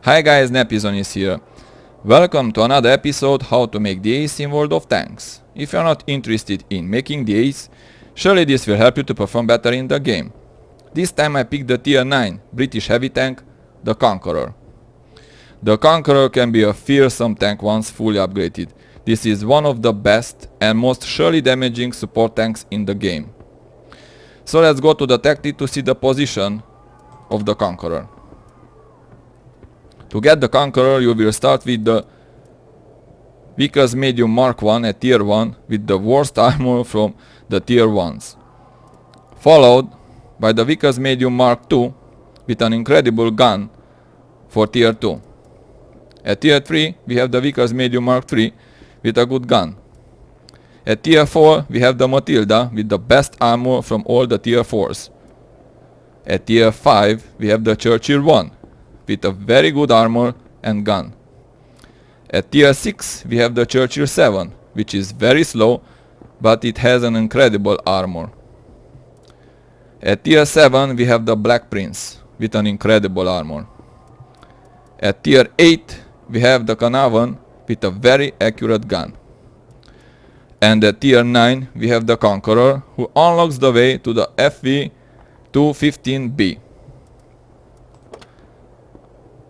Hi guys, Nepizon is here. Welcome to another episode how to make the ace in World of Tanks. If you're not interested in making the ace, surely this will help you to perform better in the game. This time I picked the tier 9 British heavy tank, the Conqueror. The Conqueror can be a fearsome tank once fully upgraded. This is one of the best and most surely damaging support tanks in the game. So let's go to the tactic to see the position of the Conqueror. To get the Conqueror, you will start with the Vickers Medium Mark 1 at tier 1 with the worst armor from the tier 1s. Followed by the Vickers Medium Mark 2 with an incredible gun for tier 2. At tier 3 we have the Vickers Medium Mark 3 with a good gun. At tier 4 we have the Matilda with the best armor from all the tier 4s. At tier 5 we have the Churchill 1 with a very good armor and gun. At tier 6 we have the Churchill 7, which is very slow, but it has an incredible armor. At tier 7 we have the Black Prince with an incredible armor. At tier 8 we have the Conqueror with a very accurate gun. And at tier 9 we have the Conqueror, who unlocks the way to the ep.15B.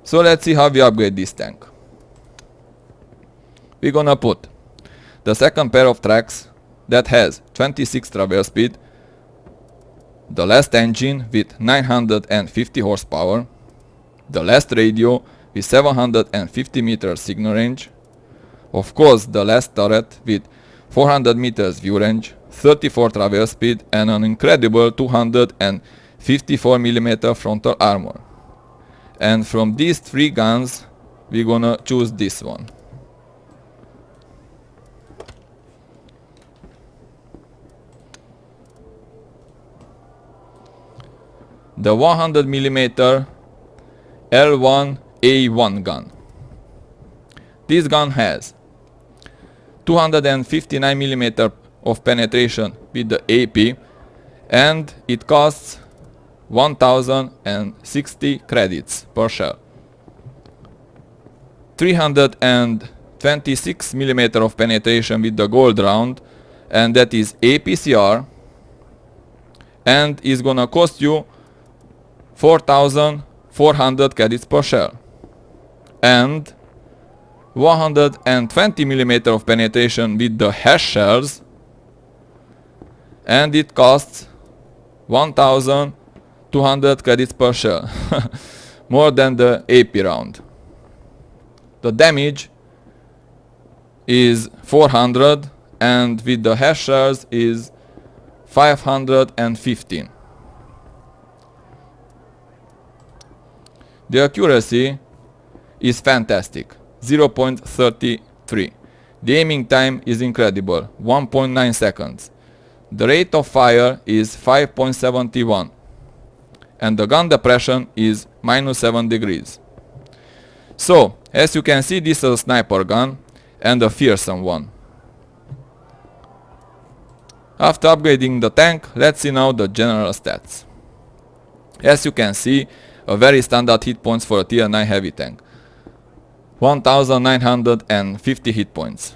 So let's see how we upgrade this tank. We're gonna put the second pair of tracks that has 26 traverse speed, the last engine with 950 horsepower, the last radio with 750 meters signal range, of course the last turret with 400 meters view range, 34 traverse speed and an incredible 254mm frontal armor. And from these three guns we're gonna choose this one. The 100mm L1A1 gun. This gun has 259mm of penetration with the AP and it costs 1060 credits per shell. 326mm of penetration with the gold round, and that is APCR, and is gonna cost you 4400 credits per shell. And 120mm of penetration with the hash shells, and it costs 1200 credits per shell. More than the AP round. The damage is 400 and with the hash shells is 515. The accuracy is fantastic, 0.33. The aiming time is incredible, 1.9 seconds. The rate of fire is 5.71 and the gun depression is -7 degrees. So, as you can see, this is a sniper gun and a fearsome one. After upgrading the tank, let's see now the general stats. As you can see, a very standard hit points for a tier 9 heavy tank. 1950 hit points.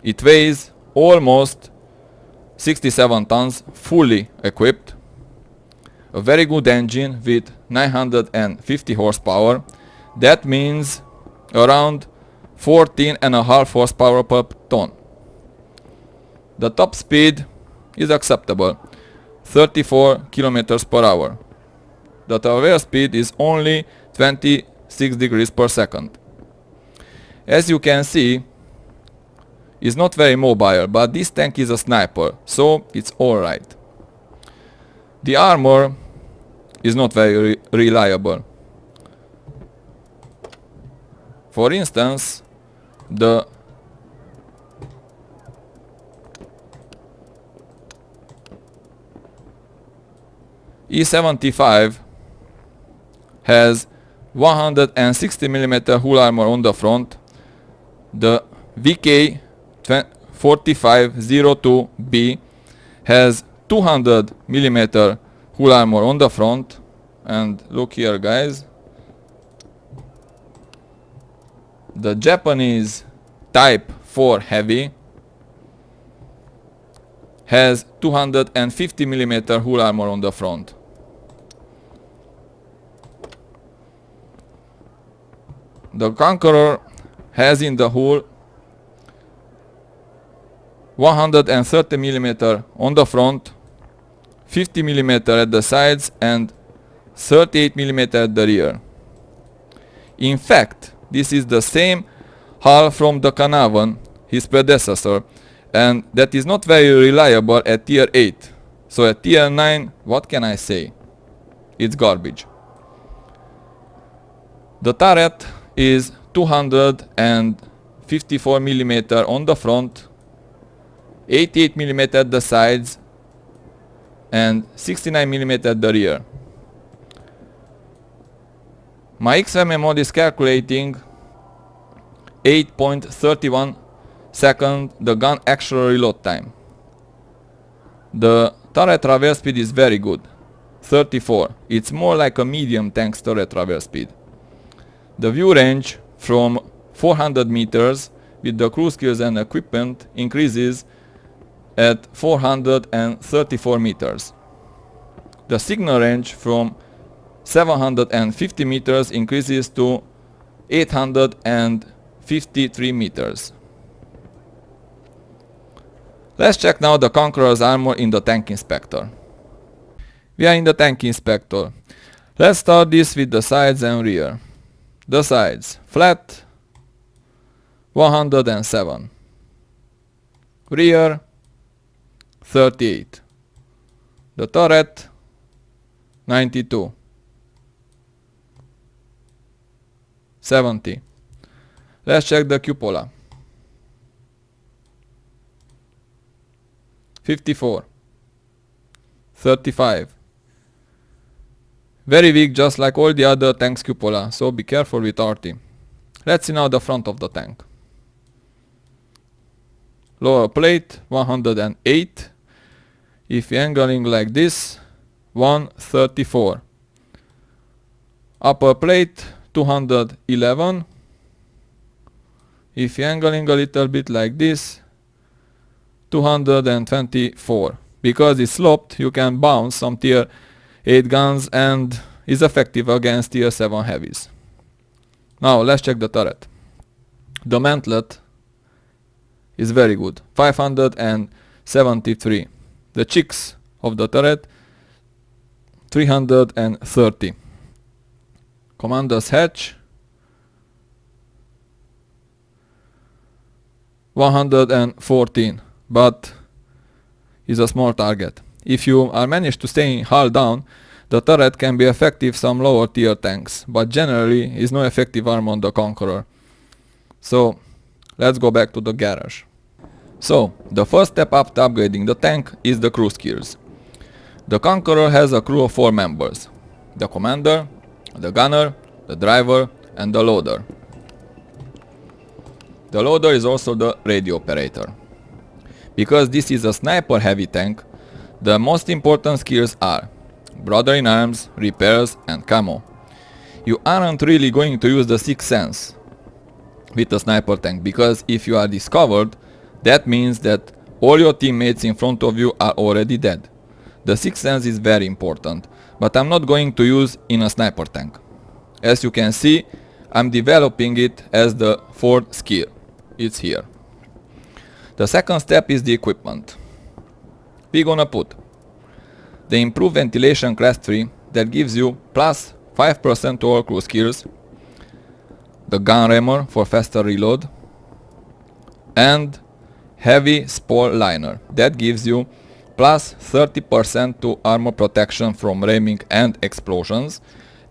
It weighs almost 67 tons, fully equipped. A very good engine with 950 horsepower. That means around 14.5 horsepower per ton. The top speed is acceptable, 34 kilometers per hour. The traverse speed is only 26 degrees per second. As you can see, it's not very mobile, but this tank is a sniper, so it's alright. The armor is not very reliable. For instance, the E75 has 160mm hull armor on the front. The VK4502B has 200mm hull armor on the front, and look here guys, The Japanese Type 4 Heavy has 250mm hull armor on the front. The Conqueror has in the hull 130mm on the front, 50mm at the sides and 38mm at the rear. In fact, this is the same hull from the Canavan, his predecessor, and that is not very reliable at tier 8. So at tier 9, what can I say? It's garbage. The turret is 254mm on the front, 88mm at the sides and 69mm at the rear. My XMM mod is calculating 8.31 second the gun actual reload time. The turret traverse speed is very good, 34. It's more like a medium tank's turret traverse speed. The view range from 400 meters with the cruise gears and equipment increases at 434 meters. The signal range from 750 meters increases to 853 meters. Let's check now the Conqueror's armor in the Tank Inspector. We are in the Tank Inspector. Let's start this with the sides and rear. The sides, flat, 107. Rear, 38. The turret, 92. 70. Let's check the cupola. 54. 35. Very weak, just like all the other tanks' cupola, so be careful with RT. Let's see now the front of the tank. Lower plate, 108. If you're angling like this, 134. Upper plate, 211. If you're angling a little bit like this, 224. Because it's sloped, you can bounce some tier 8 guns and is effective against tier 7 heavies. Now let's check the turret. The mantlet is very good, 573. The chicks of the turret, 330. Commander's hatch, 114, but is a small target. If you are managed to stay hull down, the turret can be effective some lower tier tanks, but generally is no effective armor on the Conqueror. So let's go back to the garage. So the first step after upgrading the tank is the crew skills. The Conqueror has a crew of 4 members: the commander, the gunner, the driver and the loader. The loader is also the radio operator. Because this is a sniper heavy tank, the most important skills are brother in arms, repairs and camo. You aren't really going to use the sixth sense with a sniper tank, because if you are discovered, that means that all your teammates in front of you are already dead. The sixth sense is very important, but I'm not going to use in a sniper tank. As you can see, I'm developing it as the 4th skill. It's here. The second step is the equipment. We're gonna put the improved ventilation class 3 that gives you plus 5% to all crew skills, the gun rammer for faster reload, and heavy spore liner that gives you plus 30% to armor protection from ramming and explosions,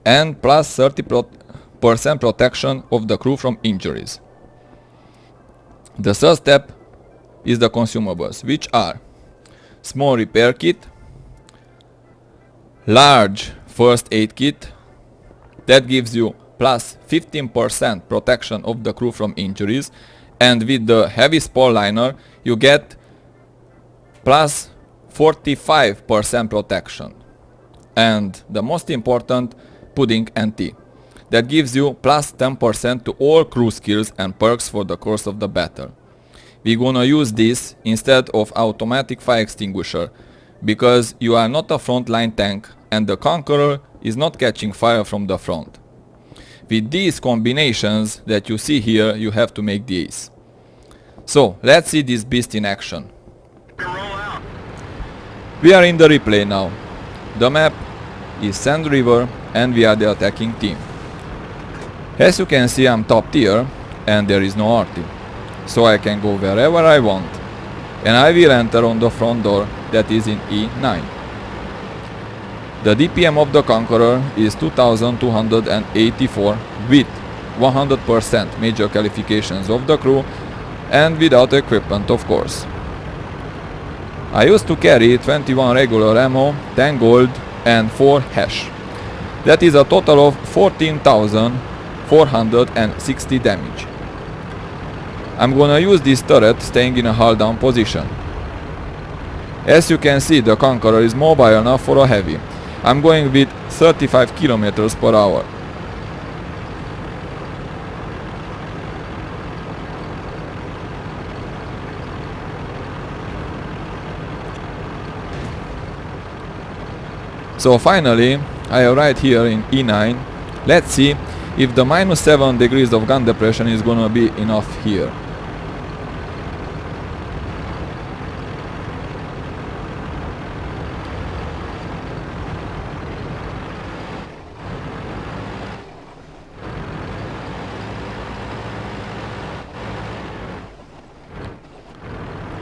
and plus 30% protection of the crew from injuries. The third step is the consumables, which are small repair kit, large first aid kit that gives you plus 15% protection of the crew from injuries, and with the heavy spore liner you get plus 45% protection, and the most important, pudding and tea. that gives you plus 10% to all crew skills and perks for the course of the battle. We're gonna use this instead of automatic fire extinguisher, because you are not a frontline tank and the Conqueror is not catching fire from the front. With these combinations that you see here, you have to make the ace. So, let's see this beast in action. We are in the replay now. The map is Sand River and we are the attacking team. As you can see, I'm top tier and there is no RT. So I can go wherever I want. And I will enter on the front door that is in E9. The DPM of the Conqueror is 2284 with 100% major qualifications of the crew and without equipment, of course. I used to carry 21 regular ammo, 10 gold and 4 hash. That is a total of 14,460 damage. I'm gonna use this turret staying in a hull down position. As you can see, the Conqueror is mobile enough for a heavy. I'm going with 35 km per hour. So finally, I arrived here in E9. Let's see if the minus 7 degrees of gun depression is gonna be enough here.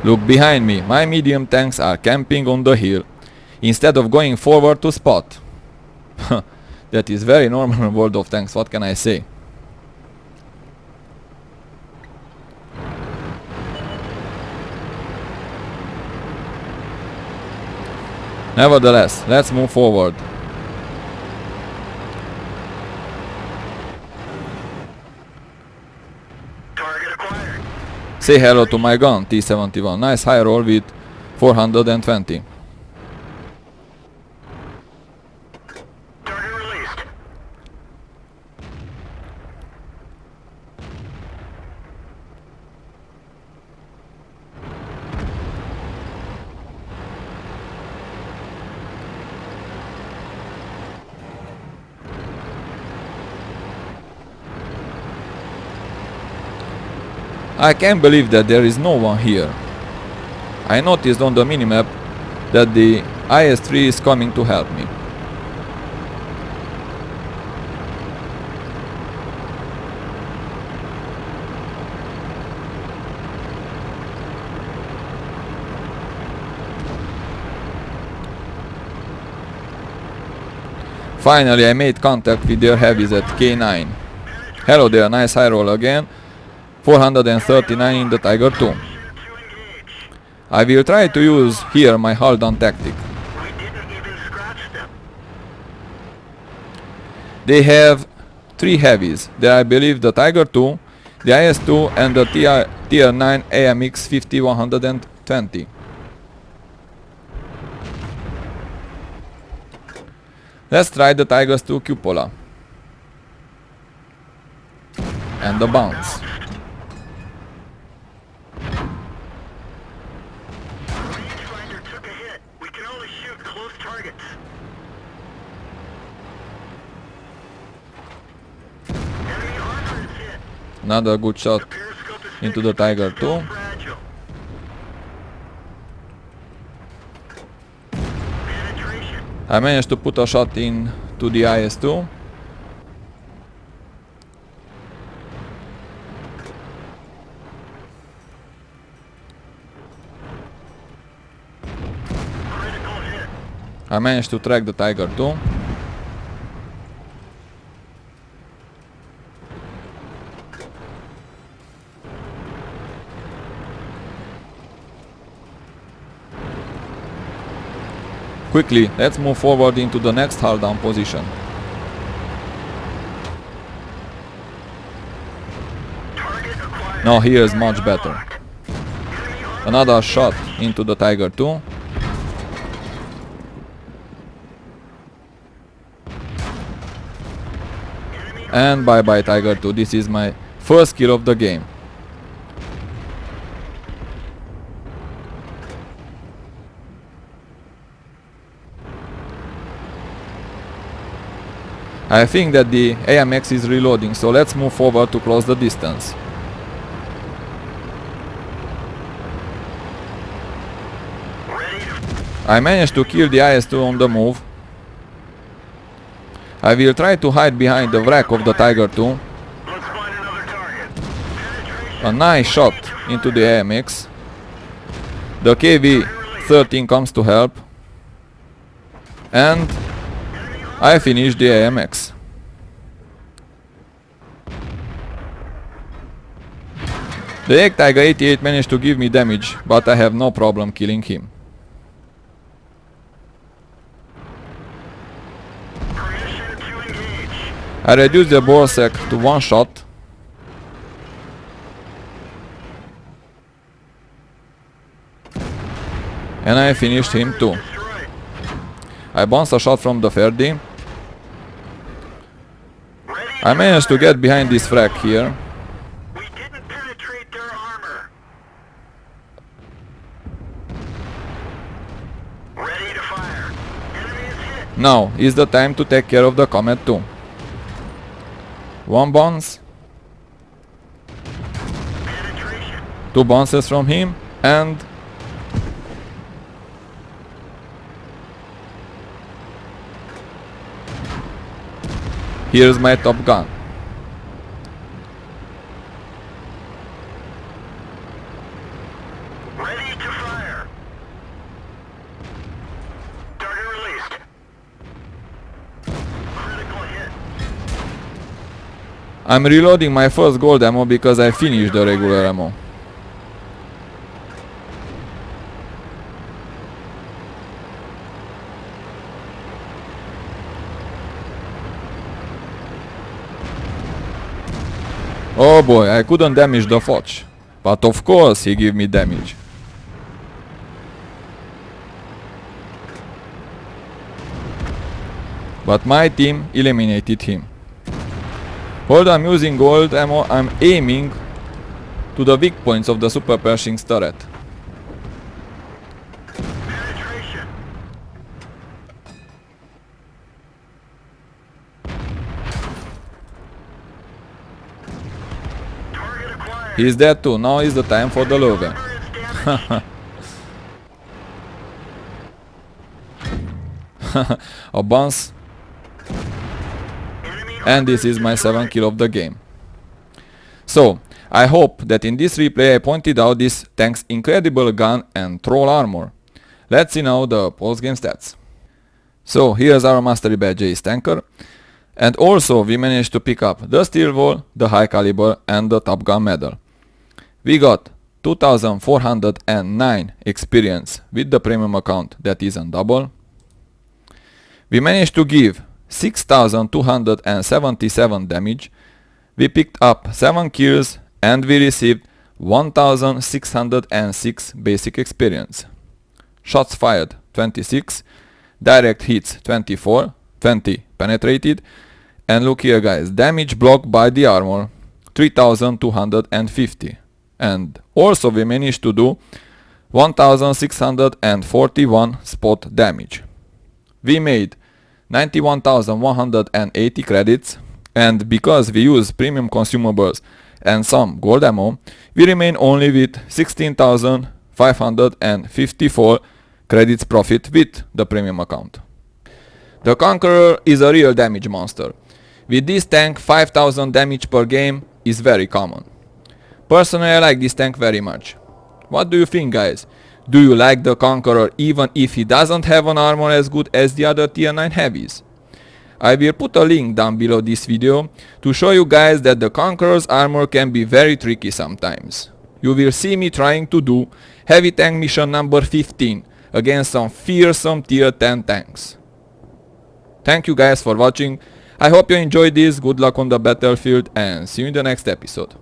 Look behind me, my medium tanks are camping on the hill, instead of going forward to spot. That is very normal in World of Tanks, what can I say? Nevertheless, let's move forward. Say hello to my gun, T-71. Nice high roll with 420. Target released. I can't believe that there is no one here. I noticed on the minimap that the IS-3 is coming to help me. Finally, I made contact with their heavies at K9. Hello there, nice high roll again. 439 in the Tiger 2. I will try to use here my hull down tactic. They have 3 heavies. There I believe the Tiger 2, the IS-2 and the Tier 9 AMX 50-120. Let's try the Tiger's 2 cupola. And the bounce. Another good shot into the Tiger 2. I managed to put a shot in to the IS-2. I managed to track the Tiger 2. Quickly, let's move forward into the next hull down position. Now here is much better. Another shot into the Tiger 2. And bye bye Tiger 2, this is my first kill of the game. I think that the AMX is reloading, so let's move forward to close the distance. I managed to kill the IS-2 on the move. I will try to hide behind the wreck of the Tiger 2. A nice shot into the AMX. The KV-13 comes to help. And I finished the AMX. The Egg Tiger 88 managed to give me damage, but I have no problem killing him. I reduced the Borsec to one shot. And I finished him too. I bounced a shot from the Ferdi. I managed to get behind this frag here. Now is the time to take care of the Comet 2. One bounce. Two bounces from him and here's my Top Gun. Ready to fire. Target released. Critical hit. I'm reloading my first gold ammo because I finished the regular ammo. Oh boy, I couldn't damage the Foch. But of course he gave me damage. But my team eliminated him. While I'm using gold ammo, I'm aiming to the weak points of the Super Pershing's turret. He's dead too, now is the time for the Logan. A bounce. And this is my 7th kill of the game. So, I hope that in this replay I pointed out this tank's incredible gun and troll armor. Let's see now the post-game stats. So, here's our mastery badge Ace Tanker. And also we managed to pick up the Steel Wall, the High Caliber and the Top Gun medal. We got 2409 experience with the premium account that isn't double. We managed to give 6277 damage. We picked up 7 kills and we received 1606 basic experience. Shots fired 26, direct hits 24, 20 penetrated, and look here guys, damage blocked by the armor 3250. And also we managed to do 1641 spot damage. We made 91,180 credits, and because we use premium consumables and some gold ammo, we remain only with 16,554 credits profit with the premium account. The Conqueror is a real damage monster. With this tank, 5000 damage per game is very common. Personally, I like this tank very much. What do you think, guys? Do you like the Conqueror even if he doesn't have an armor as good as the other tier 9 heavies? I will put a link down below this video to show you guys that the Conqueror's armor can be very tricky sometimes. You will see me trying to do heavy tank mission number 15 against some fearsome tier 10 tanks. Thank you guys for watching. I hope you enjoyed this, good luck on the battlefield and see you in the next episode.